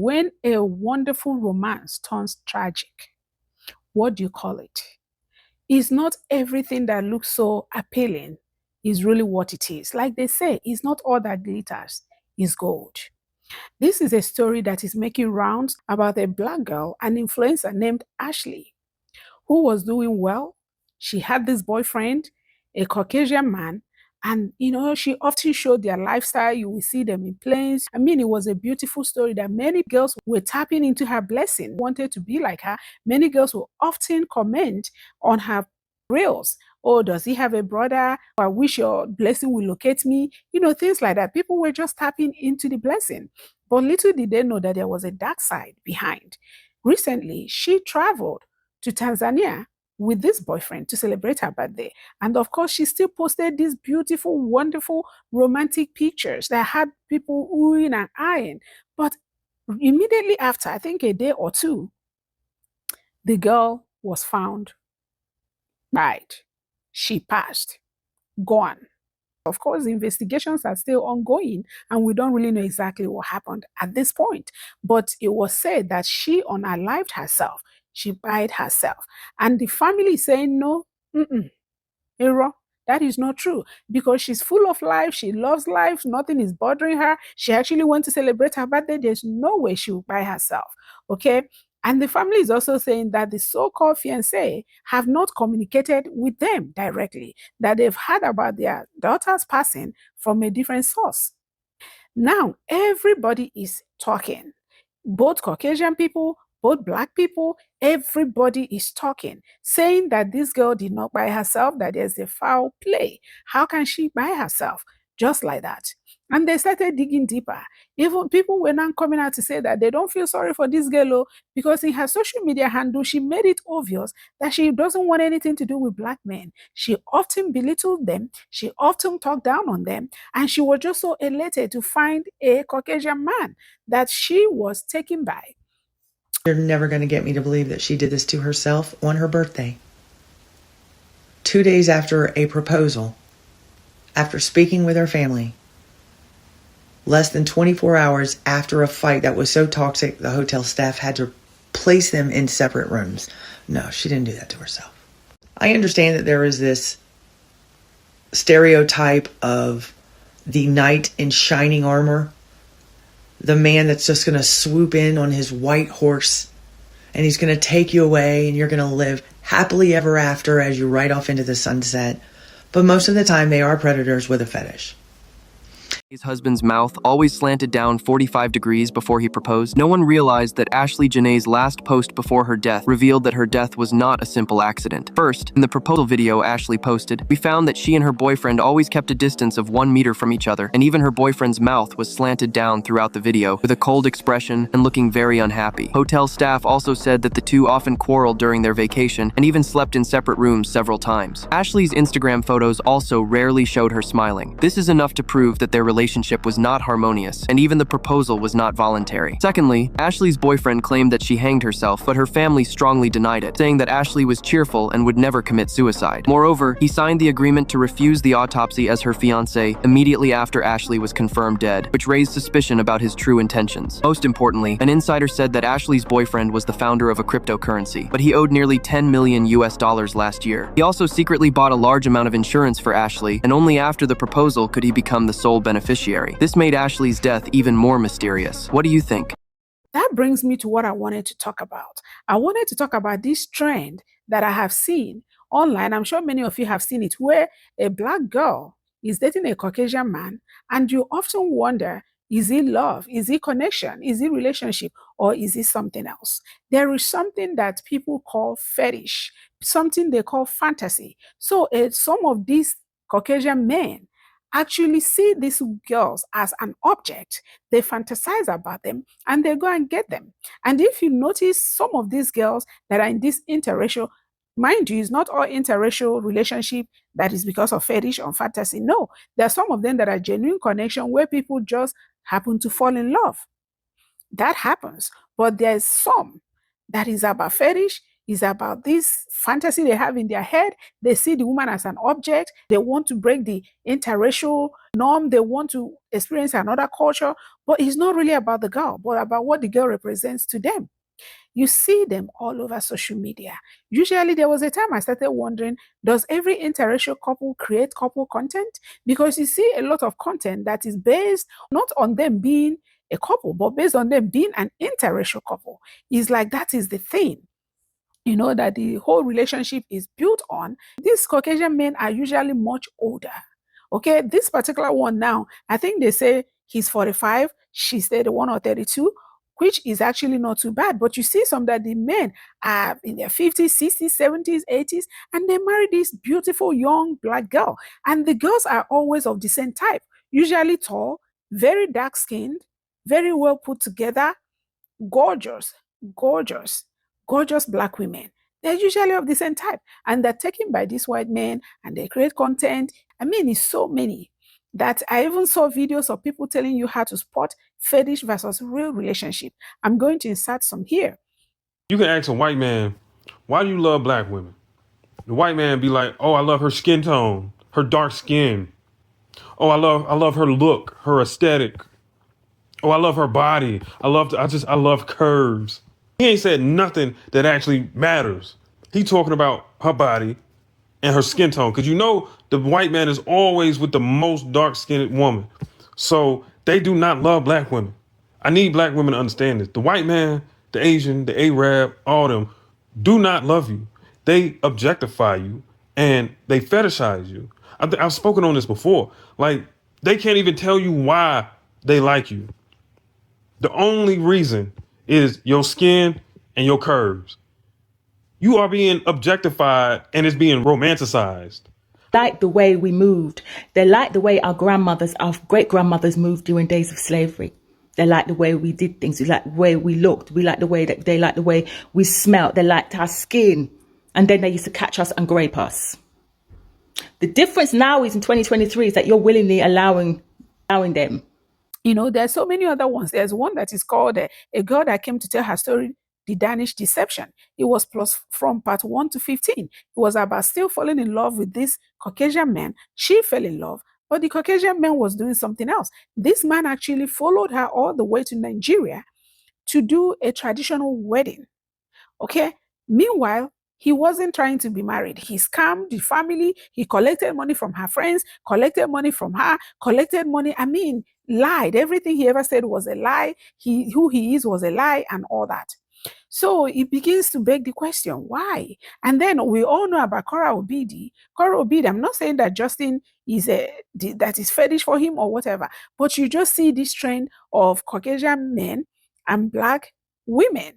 When a wonderful romance turns tragic, what do you call it? It's not everything that looks so appealing is really what it is. Like they say, it's not all that glitters is gold. This is a story that is making rounds about a black girl, an influencer named Ashley, who was doing well. She had this boyfriend, a Caucasian man, and she often showed their lifestyle. You will see them in planes. I mean, it was a beautiful story that many girls were tapping into her blessing, wanted to be like her. Many girls will often comment on her reels. Oh, does he have a brother? I wish your blessing will locate me. Things like that. People were just tapping into the blessing. But little did they know that there was a dark side behind. Recently, she traveled to Tanzania with this boyfriend to celebrate her birthday. And of course, she still posted these beautiful, wonderful, romantic pictures that had people oohing and eyeing. But immediately after, I think a day or two, the girl was found died. She passed, gone. Of course, the investigations are still ongoing, and we don't really know exactly what happened at this point. But it was said that she unalived herself. She buried herself. And the family is saying, no, error. That is not true because she's full of life. She loves life. Nothing is bothering her. She actually went to celebrate her birthday. There's no way she will buy herself. Okay. And the family is also saying that the so-called fiancé have not communicated with them directly, that they've heard about their daughter's passing from a different source. Now, everybody is talking, both Caucasian people, both Black people, everybody is talking, saying that this girl did not buy herself, that there's a foul play. How can she buy herself? Just like that. And they started digging deeper. Even people were now coming out to say that they don't feel sorry for this girl because in her social media handle, she made it obvious that she doesn't want anything to do with Black men. She often belittled them. She often talked down on them. And she was just so elated to find a Caucasian man that she was taken by. You're never going to get me to believe that she did this to herself on her birthday. 2 days after a proposal, after speaking with her family, less than 24 hours after a fight that was so toxic, the hotel staff had to place them in separate rooms. No, she didn't do that to herself. I understand that there is this stereotype of the knight in shining armor, the man that's just going to swoop in on his white horse and he's going to take you away and you're going to live happily ever after as you ride off into the sunset. But most of the time they are predators with a fetish. His husband's mouth always slanted down 45 degrees before he proposed. No one realized that Ashley Janae's last post before her death revealed that her death was not a simple accident. First, in the proposal video Ashley posted, we found that she and her boyfriend always kept a distance of 1 meter from each other, and even her boyfriend's mouth was slanted down throughout the video, with a cold expression and looking very unhappy. Hotel staff also said that the two often quarreled during their vacation and even slept in separate rooms several times. Ashley's Instagram photos also rarely showed her smiling. This is enough to prove that their relationship was not harmonious, and even the proposal was not voluntary. Secondly, Ashley's boyfriend claimed that she hanged herself, but her family strongly denied it, saying that Ashley was cheerful and would never commit suicide. Moreover, he signed the agreement to refuse the autopsy as her fiancé immediately after Ashley was confirmed dead, which raised suspicion about his true intentions. Most importantly, an insider said that Ashley's boyfriend was the founder of a cryptocurrency, but he owed nearly $10 million last year. He also secretly bought a large amount of insurance for Ashley, and only after the proposal could he become the sole beneficiary. This made Ashley's death even more mysterious. What do you think? That brings me to what I wanted to talk about. I wanted to talk about this trend that I have seen online. I'm sure many of you have seen it, where a Black girl is dating a Caucasian man, and you often wonder, is it love? Is it connection? Is it relationship? Or is it something else? There is something that people call fetish, something they call fantasy. So some of these Caucasian men actually see these girls as an object. They fantasize about them and they go and get them. And if you notice some of these girls that are in this interracial, mind you, it's not all interracial relationship that is because of fetish or fantasy. No, there are some of them that are genuine connection where people just happen to fall in love. That happens. But there's some that is about fetish, is about this fantasy they have in their head. They see the woman as an object. They want to break the interracial norm. They want to experience another culture. But it's not really about the girl, but about what the girl represents to them. You see them all over social media. Usually, there was a time I started wondering, does every interracial couple create couple content? Because you see a lot of content that is based not on them being a couple, but based on them being an interracial couple. It's like that is the thing, that the whole relationship is built on. These Caucasian men are usually much older. Okay, this particular one now, I think they say he's 45, she's 31 or 32, which is actually not too bad. But you see some that the men are in their 50s, 60s, 70s, 80s, and they marry this beautiful young black girl. And the girls are always of the same type, usually tall, very dark skinned, very well put together, gorgeous, gorgeous, gorgeous black women. They're usually of the same type, and they're taken by these white men and they create content. I mean, it's so many that I even saw videos of people telling you how to spot fetish versus real relationship. I'm going to insert some here. You can ask a white man, why do you love black women? The white man be like, oh, I love her skin tone, her dark skin. Oh, I love her look, her aesthetic. Oh, I love her body. I love curves. He ain't said nothing that actually matters. He talking about her body and her skin tone. Because the white man is always with the most dark-skinned woman. So they do not love black women. I need black women to understand this. The white man, the Asian, the Arab, all them do not love you. They objectify you and they fetishize you. I've spoken on this before. Like, they can't even tell you why they like you. The only reason is your skin and your curves. You are being objectified and it's being romanticized. Like the way we moved. They like the way our great-grandmothers moved during days of slavery. They like the way we did things. We like the way we looked. We like the way that they liked the way we smelt. They liked our skin. And then they used to catch us and grape us. The difference now is in 2023 is that you're willingly allowing them. There's so many other ones. There's one that is called A Girl That Came to Tell Her Story, The Danish Deception. It was plus from part 1 to 15. It was about still falling in love with this Caucasian man. She fell in love, but the Caucasian man was doing something else. This man actually followed her all the way to Nigeria to do a traditional wedding. Okay. Meanwhile, he wasn't trying to be married. He scammed the family. He collected money from her friends, collected money from her, lied. Everything he ever said was a lie. Who he is was a lie and all that. So it begins to beg the question, why? And then we all know about Kora Obidi. Kora Obidi, I'm not saying that Justin that is fetish for him or whatever, but you just see this trend of Caucasian men and black women.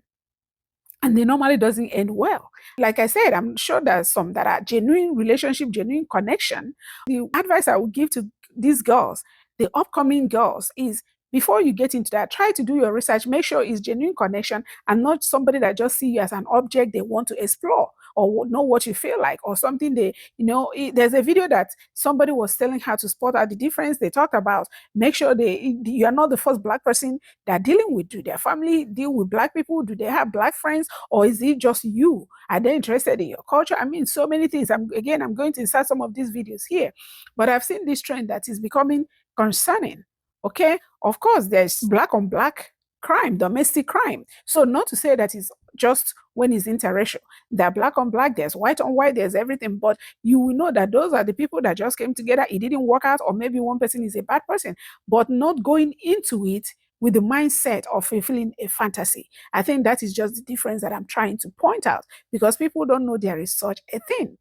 And they normally doesn't end well. Like I said, I'm sure there's some that are genuine relationship, genuine connection. The advice I would give to these girls, the upcoming girls, is before you get into that, try to do your research. Make sure it's genuine connection and not somebody that just see you as an object they want to explore or know what you feel like or something. There's a video that somebody was telling how to spot out the difference. They talked about make sure you are not the first black person they're dealing with. Do their family deal with black people? Do they have black friends? Or is it just you? Are they interested in your culture? I mean, so many things. I'm going to insert some of these videos here. But I've seen this trend that is becoming concerning. Okay, of course, there's black on black crime, domestic crime. So not to say that it's just when it's interracial. They're black on black, there's white on white, there's everything. But you will know that those are the people that just came together. It didn't work out, or maybe one person is a bad person, but not going into it with the mindset of fulfilling a fantasy. I think that is just the difference that I'm trying to point out, because people don't know there is such a thing.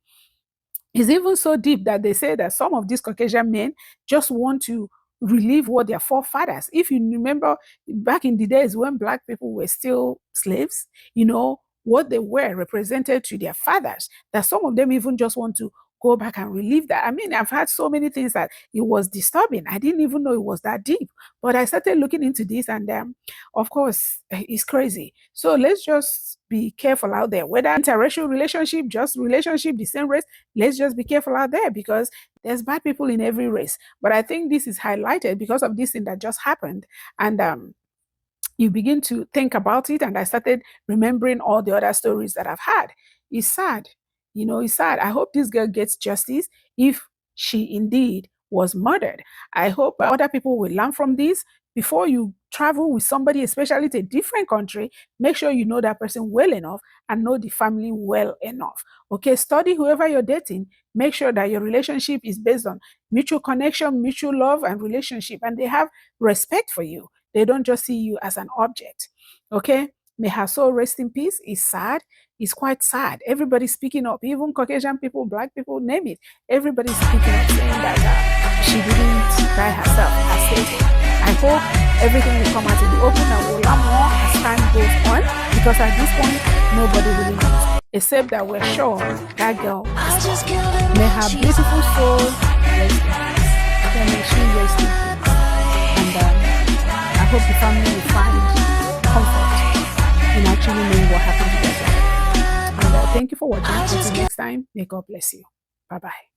It's even so deep that they say that some of these Caucasian men just want to relive what their forefathers. If you remember back in the days when black people were still slaves, what they were represented to their fathers, that some of them even just want to go back and relive that. I mean, I've had so many things that it was disturbing. I didn't even know it was that deep, but I started looking into this, and of course, it's crazy. So let's just be careful out there. Whether interracial relationship, just relationship, the same race, let's just be careful out there, because there's bad people in every race. But I think this is highlighted because of this thing that just happened, and you begin to think about it, and I started remembering all the other stories that I've had. It's sad. It's sad. I hope this girl gets justice if she indeed was murdered. I hope other people will learn from this. Before you travel with somebody, especially to a different country, make sure you know that person well enough and know the family well enough. Okay, study whoever you're dating. Make sure that your relationship is based on mutual connection, mutual love, and relationship, and they have respect for you. They don't just see you as an object. Okay, may her soul rest in peace. It's sad. It's quite sad. Everybody's speaking up, even Caucasian people, black people, name it. Everybody's speaking up, saying that she didn't die herself, as stated. I hope everything will come out in the open and we'll learn more as time goes on, because at this point, nobody really knows, except that we're sure that girl is gone. May her beautiful soul rest in peace. Then may she rest in peace. And I hope the family will find comfort in actually knowing what happened to their daughter. And thank you for watching. Until next time, may God bless you. Bye-bye.